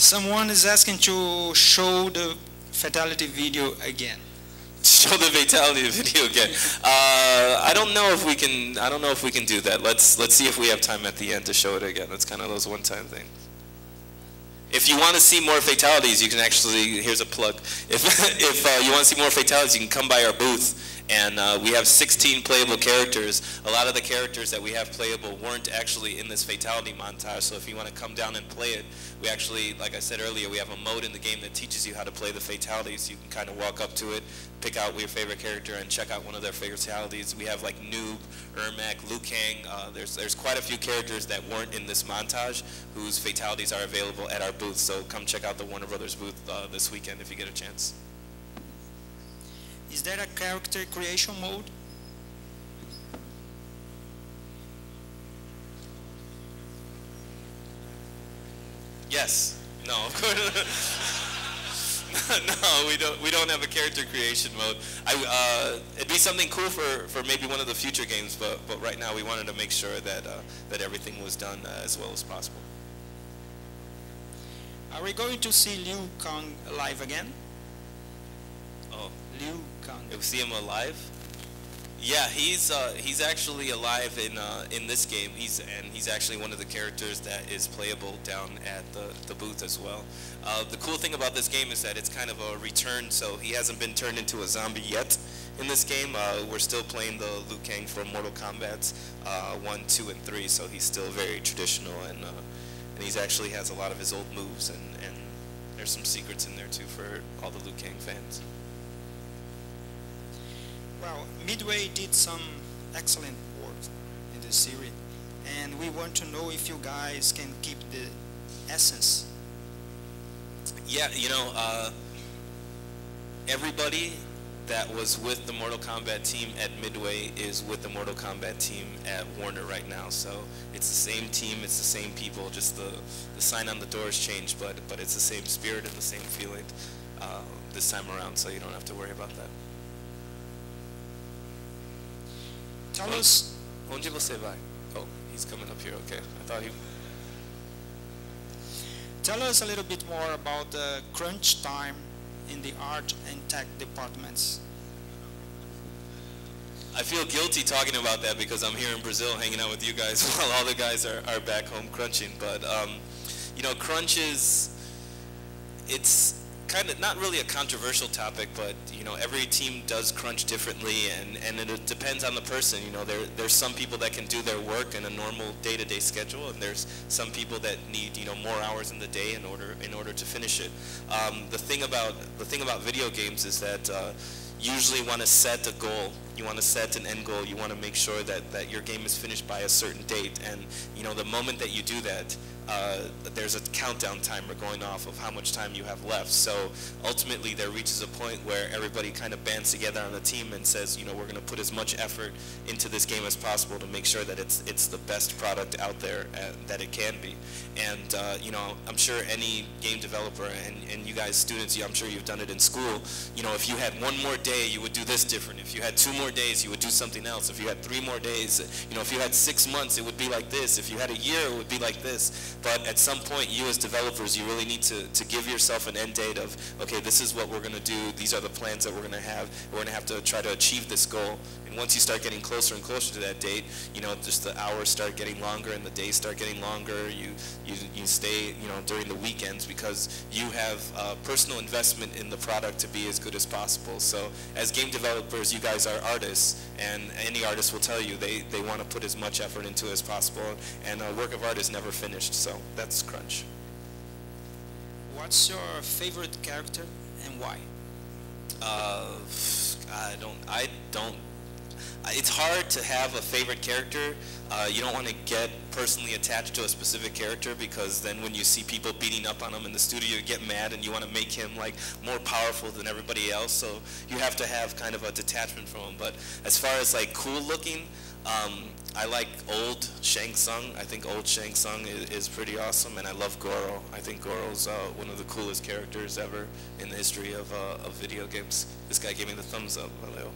Someone is asking to show the fatality video again. Show the fatality video again. I don't know if we can. I don't know if we can do that. Let's see if we have time at the end to show it again. It's kind of those one-time things. If you want to see more fatalities, you can actually. Here's a plug. If you want to see more fatalities, you can come by our booth. And we have 16 playable characters. A lot of the characters that we have playable weren't actually in this fatality montage, so if you want to come down and play it, we actually, like I said earlier, we have a mode in the game that teaches you how to play the fatalities. You can kind of walk up to it, pick out your favorite character, and check out one of their fatalities. We have like Noob, Ermac, Liu Kang. There's quite a few characters that weren't in this montage whose fatalities are available at our booth, so come check out the Warner Brothers booth this weekend if you get a chance. Is there a character creation mode? Yes. No, of course. No, we don't have a character creation mode. It'd be something cool for maybe one of the future games, but right now we wanted to make sure that that everything was done as well as possible. Are we going to see Liu Kang live again? Oh, Liu Kang. if we see him alive? Yeah, he's actually alive in this game. He's actually one of the characters that is playable down at the booth as well. The cool thing about this game is that it's kind of a return, so he hasn't been turned into a zombie yet in this game. We're still playing the Liu Kang from Mortal Kombat 1, 2, and 3, so he's still very traditional, and he actually has a lot of his old moves, and there's some secrets in there too for all the Liu Kang fans. Well, Midway did some excellent work in this series, and we want to know if you guys can keep the essence. Yeah, you know, everybody that was with the Mortal Kombat team at Midway is with the Mortal Kombat team at Warner right now. So it's the same team, it's the same people, just the sign on the doors changed, but it's the same spirit and the same feeling this time around, so you don't have to worry about that. Tell us. Onde você vai? Oh, he's coming up here. Okay, I thought he. Tell us a little bit more about the crunch time in the art and tech departments. I feel guilty talking about that because I'm here in Brazil hanging out with you guys while all the guys are back home crunching. But you know, crunch it's kind of not really a controversial topic, but you know, every team does crunch differently, and it depends on the person. You know, there's some people that can do their work in a normal day-to-day schedule, and there's some people that need, you know, more hours in the day in order to finish it. The thing about video games is that usually want to set a goal. You want to set an end goal. You want to make sure that your game is finished by a certain date, and you know, the moment that you do that, there's a countdown timer going off of how much time you have left. So ultimately there reaches a point where everybody kind of bands together on the team and says, you know, we're going to put as much effort into this game as possible to make sure that it's the best product out there that it can be. And you know, I'm sure any game developer and you guys students, I'm sure you've done it in school, you know, if you had one more day, you would do this different. If you had 2 more days, you would do something else. If you had 3 more days, you know, if you had 6 months, it would be like this. If you had a year, it would be like this. But at some point, you as developers, you really need to give yourself an end date of, okay, this is what we're going to do. These are the plans that we're going to have. We're going to have to try to achieve this goal. And once you start getting closer and closer to that date, you know, just the hours start getting longer and the days start getting longer. You stay, you know, during the weekends because you have personal investment in the product to be as good as possible. So as game developers, you guys are artists, and any artist will tell you they want to put as much effort into it as possible, and a work of art is never finished. So that's crunch. What's your favorite character and why? I don't. It's hard to have a favorite character. You don't want to get personally attached to a specific character, because then when you see people beating up on him in the studio, you get mad and you want to make him like more powerful than everybody else. So you have to have kind of a detachment from him. But as far as like cool looking, I like old Shang Tsung. I think old Shang Tsung is pretty awesome, and I love Goro. I think Goro's one of the coolest characters ever in the history of video games. This guy gave me the thumbs up. Valeu.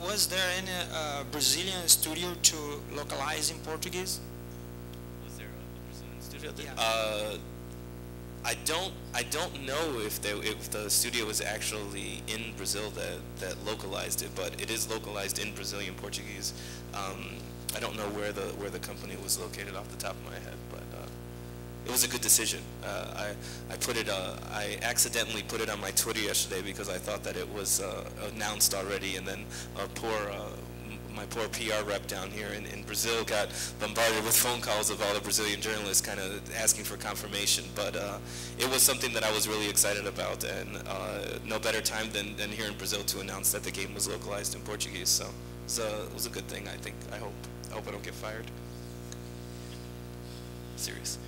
Was there any Brazilian studio to localize in Portuguese? Yeah. I don't know if the studio was actually in Brazil that localized it, but it is localized in Brazilian Portuguese. I don't know where the company was located off the top of my head, but it was a good decision. I accidentally put it on my Twitter yesterday because I thought that it was announced already, and then my poor PR rep down here in Brazil got bombarded with phone calls of all the Brazilian journalists kind of asking for confirmation. But it was something that I was really excited about, and no better time than here in Brazil to announce that the game was localized in Portuguese. So it was a good thing, I think. I hope I don't get fired. Serious.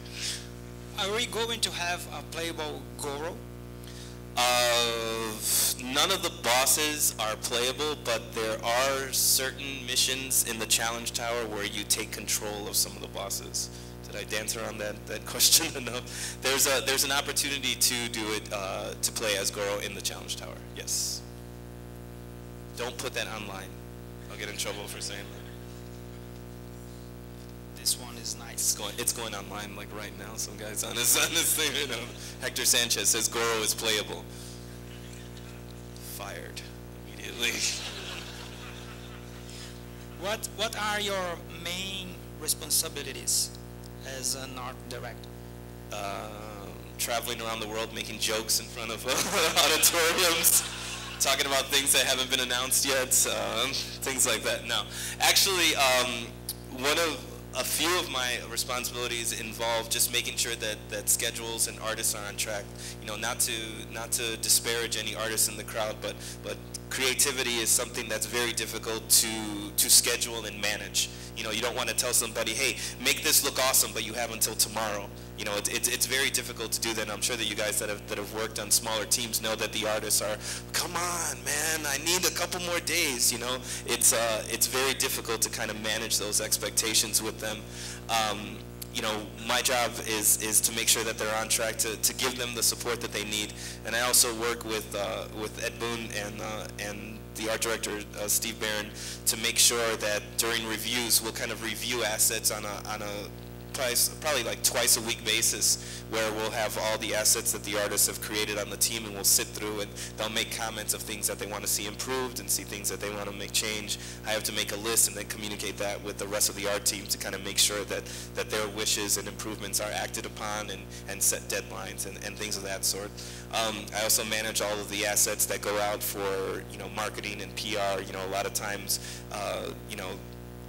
Are we going to have a playable Goro? None of the bosses are playable, but there are certain missions in the challenge tower where you take control of some of the bosses. Did I dance around that question enough? There's an opportunity to do it, to play as Goro in the challenge tower. Yes. Don't put that online. I'll get in trouble for saying that. This one is nice. It's going online like right now. Some guys on his thing, you know. Hector Sanchez says Goro is playable. Fired immediately. What are your main responsibilities as an art director? Traveling around the world making jokes in front of auditoriums, talking about things that haven't been announced yet, things like that. No, actually, a few of my responsibilities involve just making sure that schedules and artists are on track. You know, not to disparage any artists in the crowd, but creativity is something that's very difficult to schedule and manage. You know, you don't want to tell somebody, hey, make this look awesome, but you have until tomorrow. You know, it's very difficult to do that, and I'm sure that you guys that have worked on smaller teams know that the artists are, come on, man, I need a couple more days, you know. It's very difficult to kind of manage those expectations with them. You know, my job is to make sure that they're on track, to give them the support that they need. And I also work with Ed Boone and the art director, Steve Barron, to make sure that during reviews, we'll kind of review assets on a probably like twice a week basis, where we'll have all the assets that the artists have created on the team, and we'll sit through and they'll make comments of things that they want to see improved and see things that they want to make change. I have to make a list and then communicate that with the rest of the art team to kind of make sure that their wishes and improvements are acted upon, and set deadlines and things of that sort. I also manage all of the assets that go out for, you know, marketing and PR. You know, a lot of times, you know,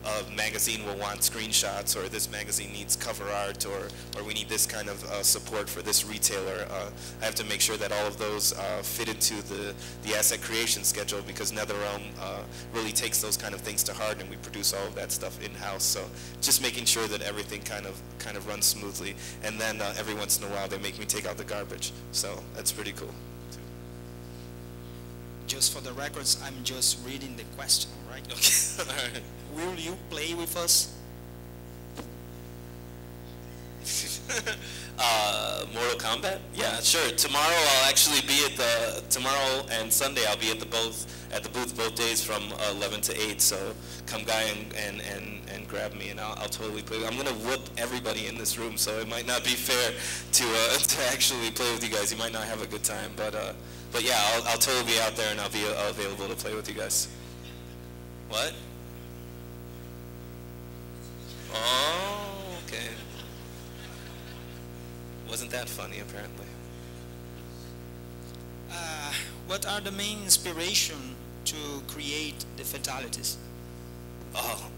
a magazine will want screenshots, or this magazine needs cover art, or we need this kind of support for this retailer. I have to make sure that all of those fit into the asset creation schedule, because NetherRealm really takes those kind of things to heart, and we produce all of that stuff in-house. So just making sure that everything kind of runs smoothly, and then every once in a while they make me take out the garbage. So that's pretty cool. Just for the records, I'm just reading the question, right? Okay. All right. Will you play with us? Mortal Kombat? Yeah, sure. Tomorrow I'll actually be tomorrow and Sunday I'll be at the booth both days from 11 to 8. So come by and grab me, and I'll totally play. I'm gonna whoop everybody in this room, so it might not be fair to actually play with you guys. You might not have a good time, but yeah, I'll totally be out there, and I'll be available to play with you guys. What? Oh, okay. Wasn't that funny, apparently. What are the main inspiration to create the fatalities? Oh,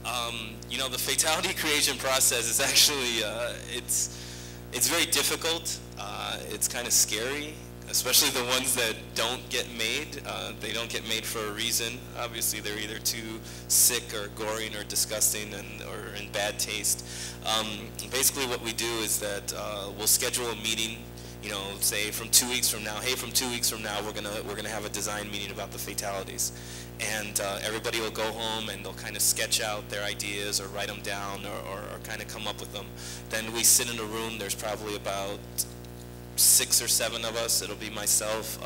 you know, the fatality creation process is actually, it's very difficult. It's kind of scary, especially the ones that don't get made. They don't get made for a reason. Obviously, they're either too sick or gory or disgusting or in bad taste. Basically, what we do is that we'll schedule a meeting. You know, say from 2 weeks from now. Hey, from 2 weeks from now, we're gonna have a design meeting about the fatalities, and everybody will go home and they'll kind of sketch out their ideas or write them down or kind of come up with them. Then we sit in a room. There's probably about 6 or 7 of us. It'll be myself,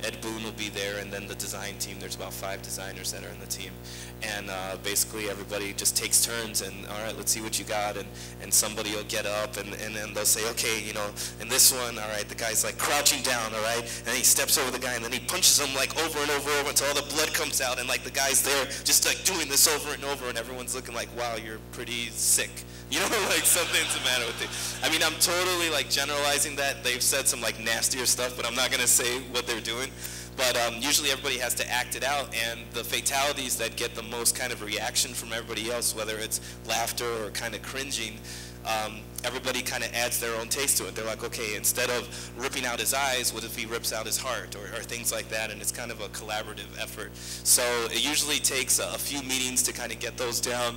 Ed Boon will be there, and then the design team, there's about 5 designers that are in the team. And basically everybody just takes turns and, all right, let's see what you got. And somebody will get up and then they'll say, okay, you know, in this one, all right, the guy's like crouching down, all right, and then he steps over the guy and then he punches him like over and over until all the blood comes out, and like the guy's there just like doing this over and over, and everyone's looking like, wow, you're pretty sick. You know, like something's the matter with you. I mean, I'm totally like generalizing that. They've said some like nastier stuff, but I'm not gonna say what they're doing. But usually everybody has to act it out, and the fatalities that get the most kind of reaction from everybody else, whether it's laughter or kind of cringing, everybody kind of adds their own taste to it. They're like, okay, instead of ripping out his eyes, what if he rips out his heart, or things like that, and it's kind of a collaborative effort. So it usually takes a few meetings to kind of get those down.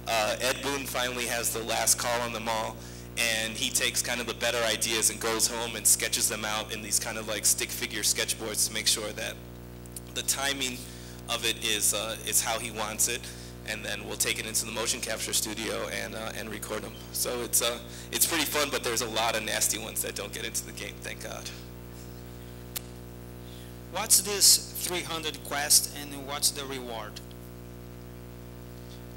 Ed Boon finally has the last call on them all, and he takes kind of the better ideas and goes home and sketches them out in these kind of like stick figure sketchboards to make sure that the timing of it is how he wants it, and then we'll take it into the motion capture studio and record them. So it's pretty fun, but there's a lot of nasty ones that don't get into the game, thank God. What's this 300 quest and what's the reward?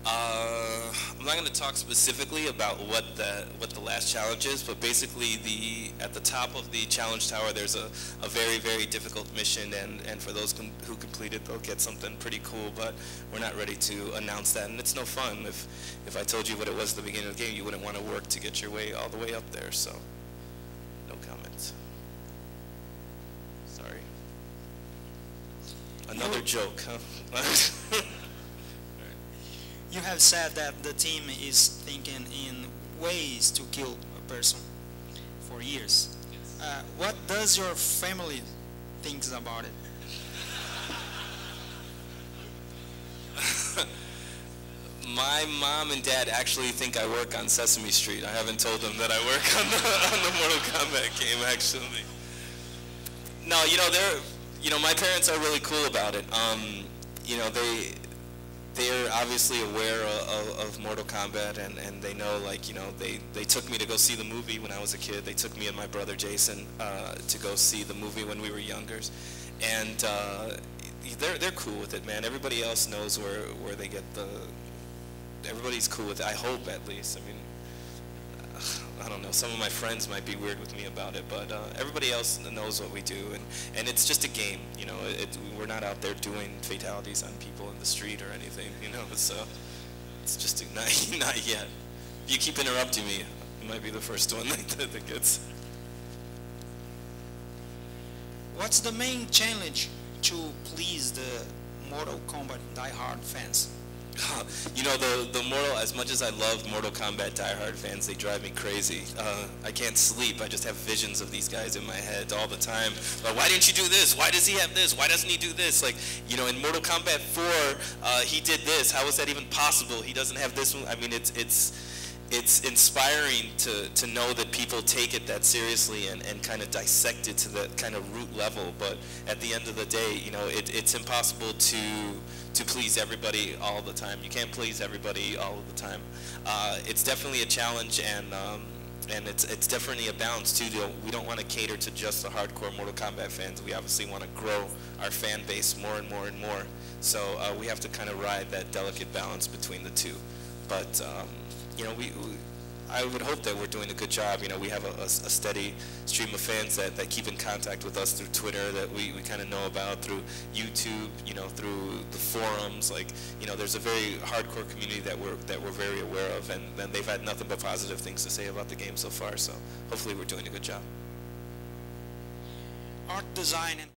I'm not going to talk specifically about what the last challenge is, but basically at the top of the challenge tower there's a very, very difficult mission, and for those who complete it, they'll get something pretty cool, but we're not ready to announce that, and it's no fun. If I told you what it was at the beginning of the game, you wouldn't want to work to get your way all the way up there, so no comments. Sorry. Another joke, huh? You have said that the team is thinking in ways to kill a person for years. Yes. What does your family think about it? My mom and dad actually think I work on Sesame Street. I haven't told them that I work on the Mortal Kombat game, actually. No, my parents are really cool about it. They're obviously aware of Mortal Kombat, and they know, like, they took me to go see the movie when I was a kid. They took me and my brother Jason to go see the movie when we were younger, and they're cool with it, man. Everybody else knows where they get everybody's cool with it, I hope, at least. I mean, I don't know, some of my friends might be weird with me about it, but everybody else knows what we do, and it's just a game, we're not out there doing fatalities on people in the street or anything, so it's just not yet. If you keep interrupting me, you might be the first one that gets. What's the main challenge to please the Mortal Kombat diehard fans? The Mortal, as much as I love Mortal Kombat diehard fans, they drive me crazy. I can't sleep. I just have visions of these guys in my head all the time. Like, why didn't you do this? Why does he have this? Why doesn't he do this? Like, in Mortal Kombat 4, he did this. How is that even possible? He doesn't have this one. I mean, it's inspiring to know that people take it that seriously and kind of dissect it to that kind of root level. But at the end of the day, it's impossible to please everybody all the time. You can't please everybody all of the time. It's definitely a challenge, and it's definitely a balance too. We don't want to cater to just the hardcore Mortal Kombat fans. We obviously want to grow our fan base more and more and more. So we have to kind of ride that delicate balance between the two. But I would hope that we're doing a good job. We have a steady stream of fans that keep in contact with us through Twitter, that we kind of know about, through YouTube, through the forums. Like, there's a very hardcore community that we're very aware of, and they've had nothing but positive things to say about the game so far. So hopefully we're doing a good job. Art design and